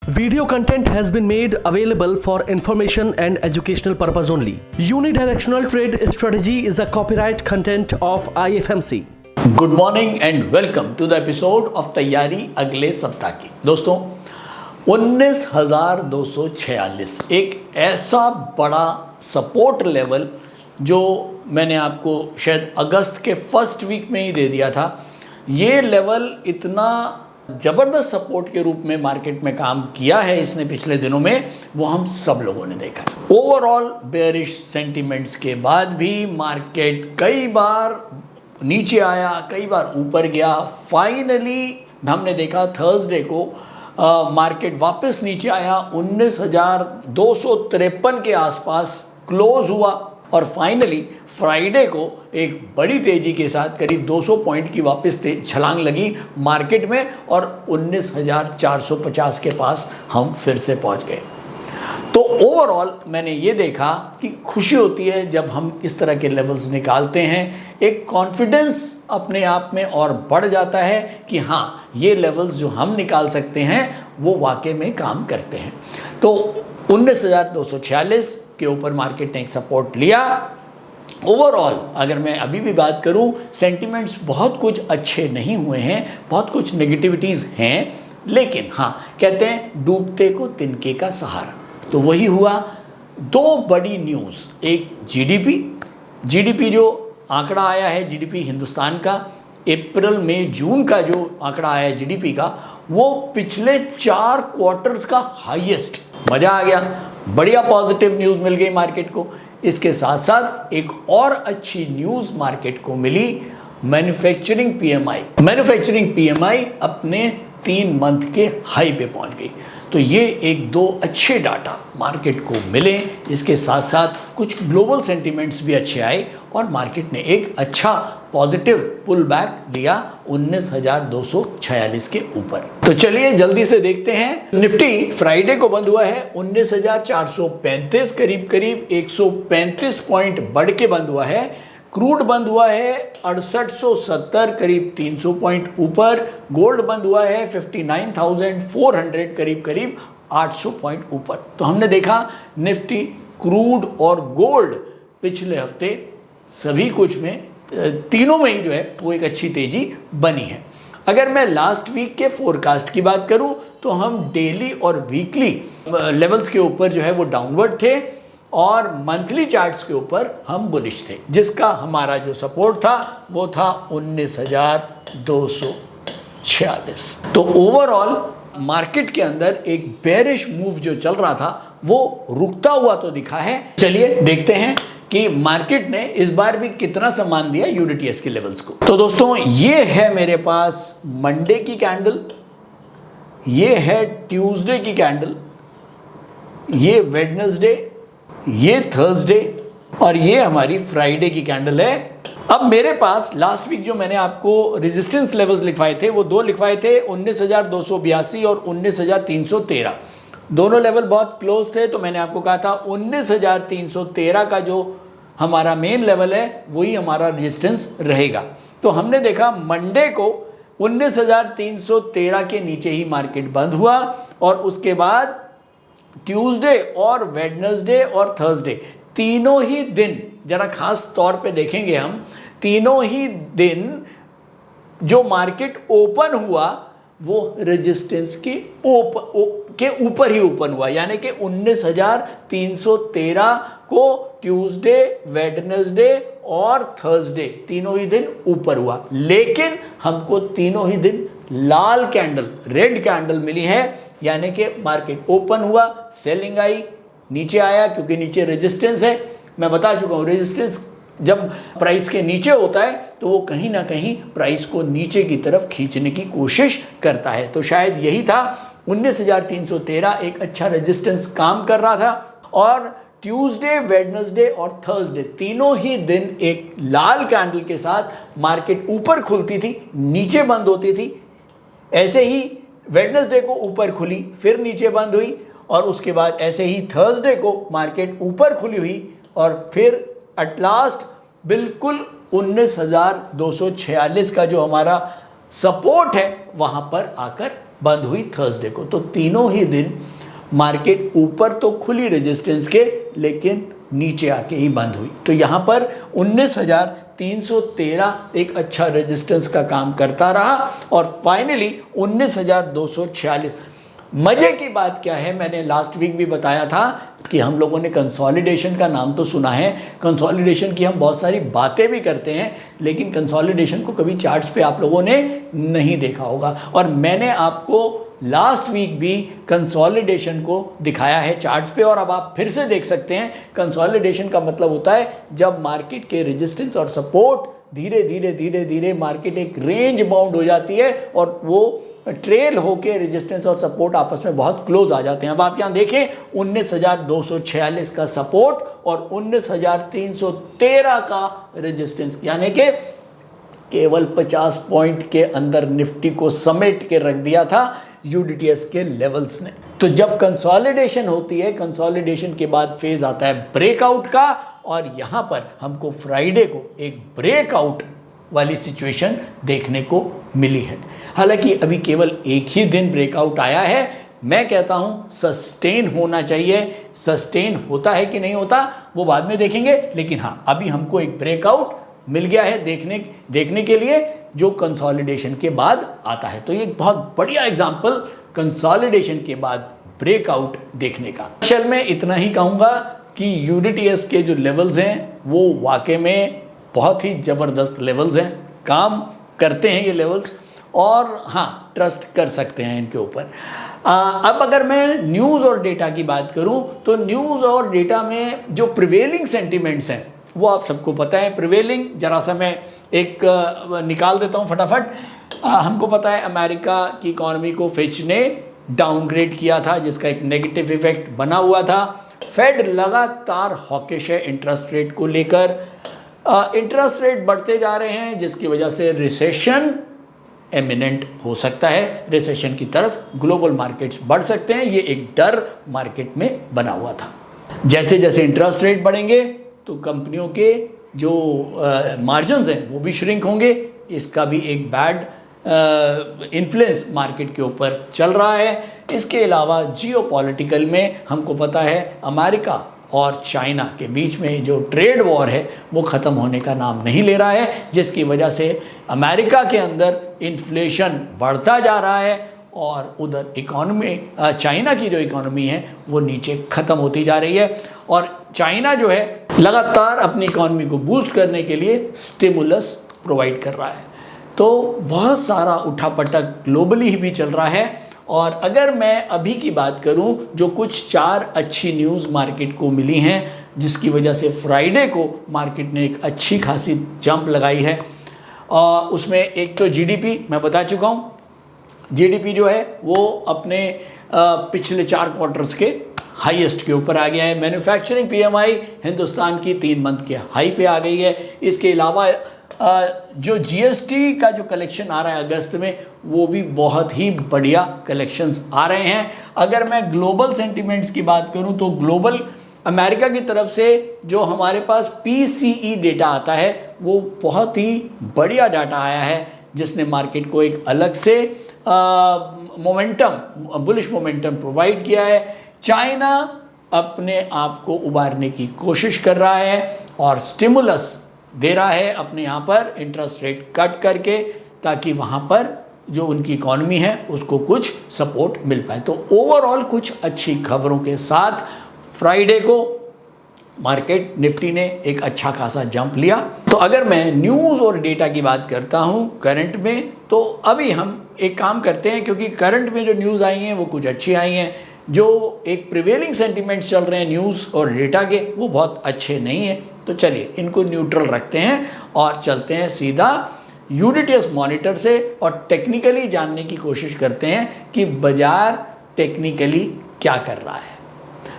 Video content has been made available for information and educational purpose only. Unidirectional trade strategy is a copyright content of IFMC. Good morning and welcome to the episode of तैयारी अगले सप्ताह की। दोस्तों 19,246 एक ऐसा बड़ा support level जो मैंने आपको शायद अगस्त के फर्स्ट वीक में ही दे दिया था। ये लेवल इतना ज़बरदस्त सपोर्ट के रूप में मार्केट में काम किया है इसने पिछले दिनों में, वो हम सब लोगों ने देखा है। ओवरऑल बेयरिश सेंटिमेंट्स के बाद भी मार्केट कई बार नीचे आया, कई बार ऊपर गया। फाइनली हमने देखा थर्सडे को मार्केट वापस नीचे आया, 19,253 के आसपास क्लोज हुआ और फाइनली फ्राइडे को एक बड़ी तेजी के साथ करीब 200 पॉइंट की वापस छलांग लगी मार्केट में और 19,450 के पास हम फिर से पहुंच गए। तो ओवरऑल मैंने ये देखा कि खुशी होती है जब हम इस तरह के लेवल्स निकालते हैं, एक कॉन्फिडेंस अपने आप में और बढ़ जाता है कि हाँ, ये लेवल्स जो हम निकाल सकते हैं वो वाकई में काम करते हैं। तो 19,246 के ऊपर मार्केट ने एक सपोर्ट लिया। ओवरऑल अगर मैं अभी भी बात करूं, सेंटिमेंट्स बहुत कुछ अच्छे नहीं हुए हैं, बहुत कुछ नेगेटिविटीज़ हैं, लेकिन हाँ कहते हैं डूबते को तिनके का सहारा, तो वही हुआ। दो बड़ी न्यूज़, एक जीडीपी जो आंकड़ा आया है जीडीपी हिंदुस्तान का, अप्रैल मई जून का जो आंकड़ा आया है जीडीपी का, वो पिछले 4 क्वार्टर्स का हाईएस्ट। मज़ा आ गया, बढ़िया पॉजिटिव न्यूज़ मिल गई मार्केट को। इसके साथ साथ एक और अच्छी न्यूज़ मार्केट को मिली, मैन्युफैक्चरिंग पीएमआई अपने 3 मंथ के हाई पे पहुंच गई। तो ये एक दो अच्छे डाटा मार्केट को मिले। इसके साथ साथ कुछ ग्लोबल सेंटिमेंट्स भी अच्छे आए और मार्केट ने एक अच्छा पॉजिटिव पुल बैक लिया 19,246 के ऊपर। तो चलिए जल्दी से देखते हैं। निफ्टी फ्राइडे को बंद हुआ है 19,435, करीब 135 पॉइंट बढ़ के बंद हुआ है। क्रूड बंद हुआ है 6870, करीब 300 पॉइंट ऊपर। गोल्ड बंद हुआ है 59,400, करीब 800 पॉइंट ऊपर। तो हमने देखा निफ्टी, क्रूड और गोल्ड पिछले हफ्ते सभी कुछ में, तीनों में ही जो है वो एक अच्छी तेजी बनी है। अगर मैं लास्ट वीक के फोरकास्ट की बात करूं तो हम डेली और वीकली लेवल्स के ऊपर जो है वो डाउनवर्ड थे और मंथली चार्ट्स के ऊपर हम बुलिश थे, जिसका हमारा जो सपोर्ट था वो था 19,246। तो ओवरऑल मार्केट के अंदर एक बेरिश मूव जो चल रहा था वो रुकता हुआ तो दिखा है। चलिए देखते हैं कि मार्केट ने इस बार भी कितना सम्मान दिया यूडीटीएस के लेवल्स को। तो दोस्तों ये है मेरे पास मंडे की कैंडल, ये है ट्यूसडे की कैंडल, ये वेडनेसडे, ये थर्सडे और ये हमारी फ्राइडे की कैंडल है। अब मेरे पास लास्ट वीक जो मैंने आपको रेजिस्टेंस लेवल्स लिखवाए थे वो दो लिखवाए थे, 19,282 और 19,313। दोनों लेवल बहुत क्लोज थे, तो मैंने आपको कहा था 19,313 का जो हमारा मेन लेवल है वही हमारा रेजिस्टेंस रहेगा। तो हमने देखा मंडे को 19,313 के नीचे ही मार्केट बंद हुआ और उसके बाद ट्यूसडे और वेडनेसडे और थर्सडे तीनों ही दिन, जरा खास तौर पे देखेंगे हम, तीनों ही दिन जो मार्केट ओपन हुआ वो रेजिस्टेंस के ऊपर ही ओपन हुआ, यानी कि 19,313 को ट्यूसडे, वेडनेसडे और थर्सडे तीनों ही दिन ऊपर हुआ। लेकिन हमको तीनों ही दिन लाल कैंडल, रेड कैंडल मिली है, यानी कि मार्केट ओपन हुआ, सेलिंग आई, नीचे आया क्योंकि नीचे रेजिस्टेंस है। मैं बता चुका हूँ रेजिस्टेंस जब प्राइस के नीचे होता है तो वो कहीं ना कहीं प्राइस को नीचे की तरफ खींचने की कोशिश करता है। तो शायद यही था, 19,313 एक अच्छा रेजिस्टेंस काम कर रहा था और ट्यूसडे, वेडनेसडे और थर्सडे तीनों ही दिन एक लाल कैंडल के साथ मार्केट ऊपर खुलती थी, नीचे बंद होती थी। ऐसे ही वेडनेसडे को ऊपर खुली, फिर नीचे बंद हुई और उसके बाद ऐसे ही थर्सडे को मार्केट ऊपर खुली हुई और फिर एट लास्ट बिल्कुल 19,246 का जो हमारा सपोर्ट है वहां पर आकर बंद हुई थर्सडे को। तो तीनों ही दिन मार्केट ऊपर तो खुली रेजिस्टेंस के, लेकिन नीचे आके ही बंद हुई। तो यहाँ पर 19,313 एक अच्छा रेजिस्टेंस का काम करता रहा और फाइनली 19,246। मजे की बात क्या है, मैंने लास्ट वीक भी बताया था कि हम लोगों ने कंसोलिडेशन का नाम तो सुना है, कंसोलिडेशन की हम बहुत सारी बातें भी करते हैं, लेकिन कंसोलिडेशन को कभी चार्ट्स पे आप लोगों ने नहीं देखा होगा। और मैंने आपको लास्ट वीक भी कंसोलिडेशन को दिखाया है चार्ट्स पे, और अब आप फिर से देख सकते हैं। कंसोलिडेशन का मतलब होता है जब मार्केट के रेजिस्टेंस और सपोर्ट धीरे धीरे धीरे धीरे मार्केट एक रेंज बाउंड हो जाती है और वो ट्रेल होके रेजिस्टेंस और सपोर्ट आपस में बहुत क्लोज आ जाते हैं। अब आप यहाँ देखें 19,246 का सपोर्ट और 19,313 का रेजिस्टेंस, यानी कि केवल 50 पॉइंट के अंदर निफ्टी को समेट के रख दिया था यूडीटीएस के लेवल्स ने। तो जब कंसोलिडेशन होती है, कंसोलिडेशन के बाद फेज आता है ब्रेकआउट का, और यहां पर हमको फ्राइडे को एक ब्रेकआउट वाली सिचुएशन देखने को मिली है। हालांकि अभी केवल एक ही दिन ब्रेकआउट आया है, मैं कहता हूं सस्टेन होना चाहिए। सस्टेन होता है कि नहीं होता वो बाद में देखेंगे, लेकिन हाँ अभी हमको एक ब्रेकआउट मिल गया है देखने के लिए, जो कंसोलिडेशन के बाद आता है। तो ये एक बहुत बढ़िया एग्जांपल कंसोलिडेशन के बाद ब्रेकआउट देखने का। चल मैं इतना ही कहूँगा कि यूडीटीएस के जो लेवल्स हैं वो वाकई में बहुत ही ज़बरदस्त लेवल्स हैं, काम करते हैं ये लेवल्स, और हाँ ट्रस्ट कर सकते हैं इनके ऊपर। अब अगर मैं न्यूज़ और डेटा की बात करूं तो न्यूज़ और डेटा में जो प्रिवेलिंग सेंटिमेंट्स हैं वो आप सबको पता है। प्रिवेलिंग जरा सा मैं एक निकाल देता हूं फटाफट। हमको पता है अमेरिका की इकॉनमी को फिच ने डाउनग्रेड किया था, जिसका एक नेगेटिव इफेक्ट बना हुआ था। फेड लगातार हॉकिश है इंटरेस्ट रेट को लेकर, इंटरेस्ट रेट बढ़ते जा रहे हैं, जिसकी वजह से रिसेशन एमिनेंट हो सकता है, रिसेशन की तरफ ग्लोबल मार्केट्स बढ़ सकते हैं। ये एक डर मार्केट में बना हुआ था। जैसे जैसे इंटरेस्ट रेट बढ़ेंगे तो कंपनियों के जो मार्जिन्स हैं वो भी श्रिंक होंगे, इसका भी एक बैड इन्फ्लुएंस मार्केट के ऊपर चल रहा है। इसके अलावा जियोपॉलिटिकल में हमको पता है अमेरिका और चाइना के बीच में जो ट्रेड वॉर है वो ख़त्म होने का नाम नहीं ले रहा है, जिसकी वजह से अमेरिका के अंदर इन्फ्लेशन बढ़ता जा रहा है और उधर इकॉनमी चाइना की जो इकॉनमी है वो नीचे ख़त्म होती जा रही है। और चाइना जो है लगातार अपनी इकॉनमी को बूस्ट करने के लिए स्टिमुलस प्रोवाइड कर रहा है। तो बहुत सारा उठापटक ग्लोबली ही भी चल रहा है। और अगर मैं अभी की बात करूं, जो कुछ 4 अच्छी न्यूज़ मार्केट को मिली हैं, जिसकी वजह से फ्राइडे को मार्केट ने एक अच्छी खासी जंप लगाई है। उसमें एक तो जीडीपी मैं बता चुका हूं, जीडीपी जो है वो अपने पिछले 4 क्वार्टर्स के हाईएस्ट के ऊपर आ गया है। मैन्युफैक्चरिंग पीएमआई हिंदुस्तान की 3 मंथ के हाई पे आ गई है। इसके अलावा जो जीएसटी का जो कलेक्शन आ रहा है अगस्त में, वो भी बहुत ही बढ़िया कलेक्शंस आ रहे हैं। अगर मैं ग्लोबल सेंटिमेंट्स की बात करूं तो ग्लोबल अमेरिका की तरफ से जो हमारे पास पीसीई डेटा आता है वो बहुत ही बढ़िया डाटा आया है, जिसने मार्केट को एक अलग से मोमेंटम, बुलिश मोमेंटम प्रोवाइड किया है। चाइना अपने आप को उबारने की कोशिश कर रहा है और स्टिमुलस दे रहा है अपने यहाँ पर इंटरेस्ट रेट कट करके, ताकि वहाँ पर जो उनकी इकॉनमी है उसको कुछ सपोर्ट मिल पाए। तो ओवरऑल कुछ अच्छी खबरों के साथ फ्राइडे को मार्केट निफ्टी ने एक अच्छा खासा जंप लिया। तो अगर मैं न्यूज़ और डेटा की बात करता हूँ करंट में, तो अभी हम एक काम करते हैं, क्योंकि करंट में जो न्यूज़ आई हैं वो कुछ अच्छी आई हैं। जो एक प्रिवेलिंग सेंटिमेंट्स चल रहे हैं न्यूज़ और डेटा के, वो बहुत अच्छे नहीं हैं। तो चलिए इनको न्यूट्रल रखते हैं और चलते हैं सीधा यूडीटीएस मॉनिटर से और टेक्निकली जानने की कोशिश करते हैं कि बाजार टेक्निकली क्या कर रहा है।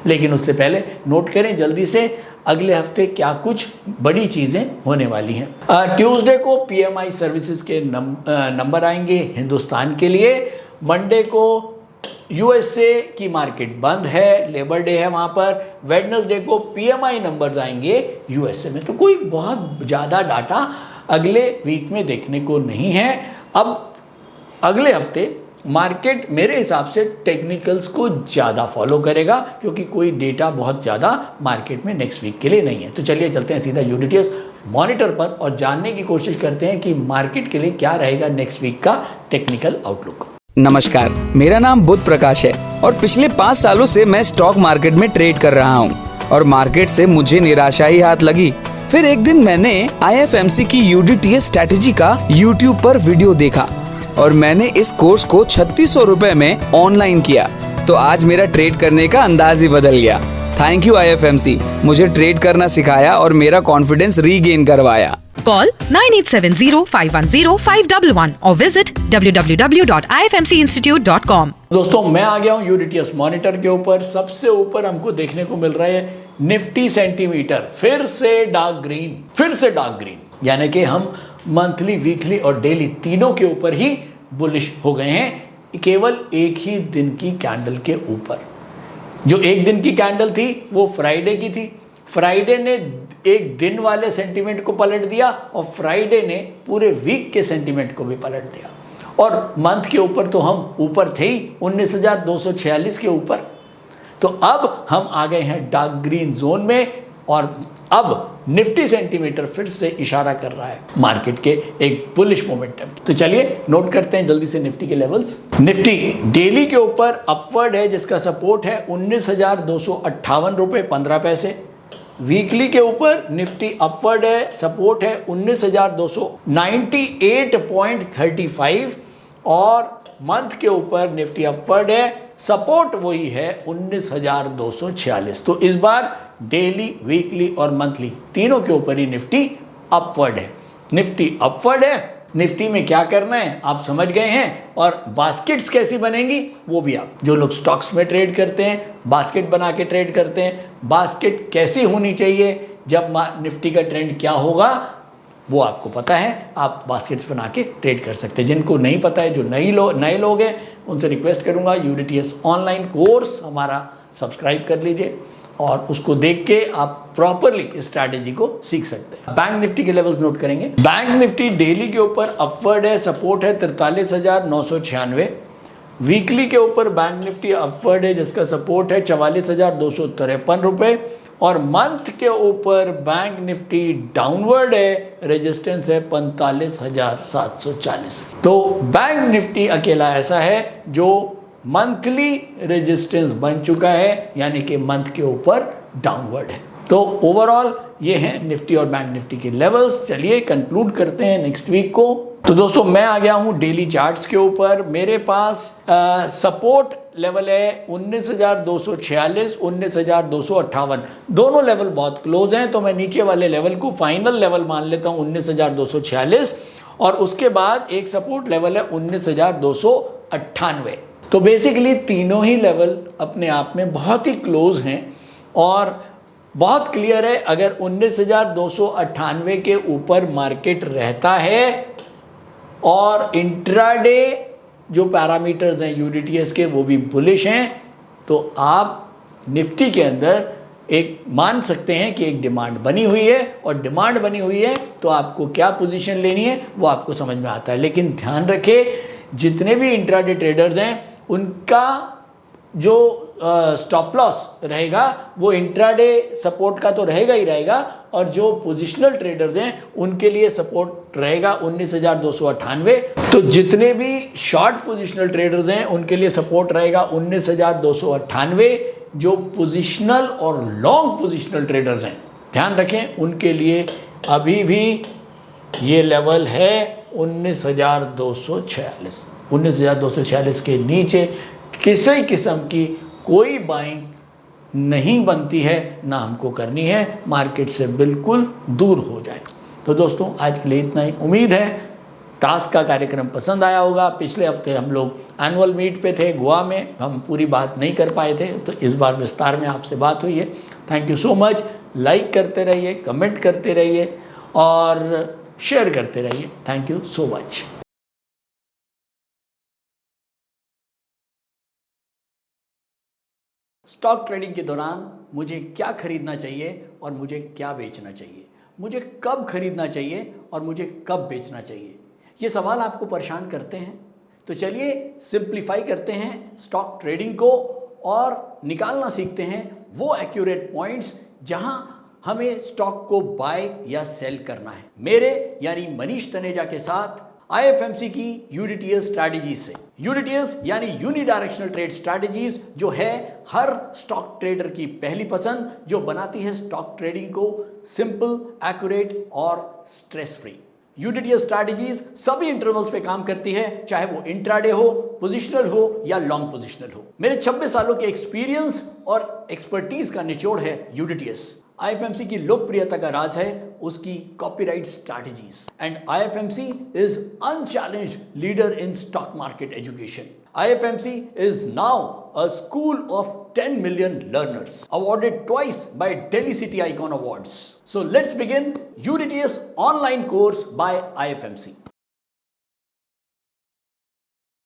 लेकिन उससे पहले नोट करें जल्दी से अगले हफ्ते क्या कुछ बड़ी चीज़ें होने वाली हैं। ट्यूसडे को पीएमआई सर्विसेज के नंबर आएंगे हिंदुस्तान के लिए। मंडे को यूएसए की मार्केट बंद है, लेबर डे है वहाँ पर। वेडनेसडे को पीएमआई नंबर्स आएंगे यूएसए में। तो कोई बहुत ज़्यादा डाटा अगले वीक में देखने को नहीं है। अब अगले हफ्ते मार्केट मेरे हिसाब से टेक्निकल्स को ज़्यादा फॉलो करेगा, क्योंकि कोई डेटा बहुत ज़्यादा मार्केट में नेक्स्ट वीक के लिए नहीं है। तो चलिए चलते हैं सीधा यूडीटीएस मॉनिटर पर और जानने की कोशिश करते हैं कि मार्केट के लिए क्या रहेगा नेक्स्ट वीक का टेक्निकल आउटलुक। नमस्कार, मेरा नाम बुध प्रकाश है और पिछले 5 सालों से मैं स्टॉक मार्केट में ट्रेड कर रहा हूँ और मार्केट से मुझे निराशा ही हाथ लगी। फिर एक दिन मैंने IFMC की UDTS स्ट्रैटेजी का YouTube पर वीडियो देखा और मैंने इस कोर्स को 3600 रुपए में ऑनलाइन किया। तो आज मेरा ट्रेड करने का अंदाज ही बदल गया। थैंक यू IFMC, मुझे ट्रेड करना सिखाया और मेरा कॉन्फिडेंस रीगेन करवाया। Call 9870510511 or visit www.ifmcinstitute.com। दोस्तों मैं आ गया हूँ यूडीटीएस मॉनिटर के ऊपर। सबसे ऊपर हमको देखने को मिल रहा है निफ्टी सेंटीमीटर फिर से डार्क ग्रीन, यानी कि हम मंथली, वीकली और डेली तीनों के ऊपर ही बुलिश हो गए हैं, केवल एक ही दिन की कैंडल के ऊपर। जो एक दिन की कैंडल थी वो फ्राइडे की थी। फ्राइडे ने एक दिन वाले सेंटीमेंट को पलट दिया और फ्राइडे ने पूरे वीक के सेंटीमेंट को भी पलट दिया। और मंथ के ऊपर तो हम ऊपर थे ही 19,246 के ऊपर। तो अब हम आ गए हैं डार्क ग्रीन जोन में और अब निफ्टी सेंटीमीटर फिर से इशारा कर रहा है मार्केट के एक बुलिश मोमेंटम। तो चलिए नोट करते हैं जल्दी से निफ्टी के लेवल्स। निफ्टी डेली के ऊपर अपवर्ड है, जिसका सपोर्ट है 19,258 रुपये 15 पैसे। वीकली के ऊपर निफ्टी अपवर्ड है, सपोर्ट है 19,298.35 और मंथ के ऊपर निफ्टी अपवर्ड है, सपोर्ट वही है 19,246। तो इस बार डेली, वीकली और मंथली तीनों के ऊपर ही निफ्टी अपवर्ड है। निफ्टी अपवर्ड है। निफ्टी में क्या करना है आप समझ गए हैं, और बास्केट्स कैसी बनेंगी वो भी आप, जो लोग स्टॉक्स में ट्रेड करते हैं बास्केट बना के ट्रेड करते हैं, बास्केट कैसी होनी चाहिए, जब निफ्टी का ट्रेंड क्या होगा वो आपको पता है, आप बास्केट्स बना के ट्रेड कर सकते हैं। जिनको नहीं पता है, जो नए लोग हैं, उनसे रिक्वेस्ट करूंगा यूडीटीएस ऑनलाइन कोर्स हमारा सब्सक्राइब कर लीजिए और उसको देख के आप प्रॉपरली इस स्ट्रैटेजी को सीख सकते हैं। बैंक निफ्टी के लेवल्स नोट करेंगे। बैंक निफ्टी डेली के ऊपर अपवर्ड है, सपोर्ट है 43,996। वीकली के ऊपर बैंक निफ्टी अपवर्ड है, जिसका सपोर्ट है 44,253 रुपये और मंथ के ऊपर बैंक निफ्टी डाउनवर्ड है, रेजिस्टेंस है 45,740। तो बैंक निफ्टी अकेला ऐसा है जो मंथली रेजिस्टेंस बन चुका है, यानी कि मंथ के ऊपर डाउनवर्ड है। तो ओवरऑल ये हैं निफ्टी और बैंक निफ्टी के लेवल्स। चलिए कंक्लूड करते हैं नेक्स्ट वीक को। तो दोस्तों मैं आ गया हूं डेली चार्ट्स के ऊपर। मेरे पास सपोर्ट लेवल है 19,246, 19,258, दोनों लेवल बहुत क्लोज हैं। तो मैं नीचे वाले लेवल को फाइनल लेवल मान लेता हूं 19,246 और उसके बाद एक सपोर्ट लेवल है 19,298। तो बेसिकली तीनों ही लेवल अपने आप में बहुत ही क्लोज हैं और बहुत क्लियर है, अगर 19,298 के ऊपर मार्केट रहता है और इंट्राडे जो पैरामीटर्स हैं यूडीटीएस के वो भी बुलिश हैं, तो आप निफ्टी के अंदर एक मान सकते हैं कि एक डिमांड बनी हुई है और डिमांड बनी हुई है तो आपको क्या पोजीशन लेनी है वो आपको समझ में आता है। लेकिन ध्यान रखें, जितने भी इंट्राडे ट्रेडर्स हैं उनका जो स्टॉप लॉस रहेगा वो इंट्राडे सपोर्ट का तो रहेगा ही रहेगा, और जो पोजिशनल ट्रेडर्स हैं उनके लिए सपोर्ट रहेगा 19,298। तो जितने भी शॉर्ट पोजिशनल ट्रेडर्स हैं उनके लिए सपोर्ट रहेगा 19,298। जो पोजिशनल और लॉन्ग पोजिशनल ट्रेडर्स हैं ध्यान रखें, उनके लिए अभी भी ये लेवल है 19,246। 19,246 के नीचे किसी किस्म की कोई बाइंग नहीं बनती है, ना हमको करनी है, मार्केट से बिल्कुल दूर हो जाए। तो दोस्तों आज के लिए इतना ही। उम्मीद है टास्क का कार्यक्रम पसंद आया होगा। पिछले हफ्ते हम लोग एनुअल मीट पे थे गोवा में, हम पूरी बात नहीं कर पाए थे, तो इस बार विस्तार में आपसे बात हुई है। Thank you so much. Like करते रहिए, कमेंट करते रहिए और शेयर करते रहिए। Thank you so much. Stock trading के दौरान मुझे क्या खरीदना चाहिए और मुझे क्या बेचना चाहिए, मुझे कब खरीदना चाहिए और मुझे कब बेचना चाहिए, ये सवाल आपको परेशान करते हैं। तो चलिए सिंप्लीफाई करते हैं स्टॉक ट्रेडिंग को और निकालना सीखते हैं वो एक्यूरेट पॉइंट्स जहां हमें स्टॉक को बाय या सेल करना है, मेरे यानी मनीष तनेजा के साथ IFMC की यूडीटीएस स्ट्रैटेजीज से। यूडीटीएस यानी यूनिडायरेक्शनल ट्रेड स्ट्रैटेजीज, जो है हर स्टॉक ट्रेडर की पहली पसंद, जो बनाती है स्टॉक ट्रेडिंग को सिंपल, एक्यूरेट और स्ट्रेस फ्री। यूडीटीएस स्ट्रैटेजीज सभी इंटरवल्स पे काम करती है, चाहे वो इंट्राडे हो, पोजिशनल हो या लॉन्ग पोजिशनल हो। मेरे 26 सालों के एक्सपीरियंस और एक्सपर्टीज का निचोड़ है यूडीटीएस। IFMC की लोकप्रियता का राज है उसकी copyright strategies, and IFMC is unchallenged leader in stock market education. IFMC is now a school of 10 million learners, awarded twice by Delhi City Icon Awards. So let's begin UDTS online course by IFMC.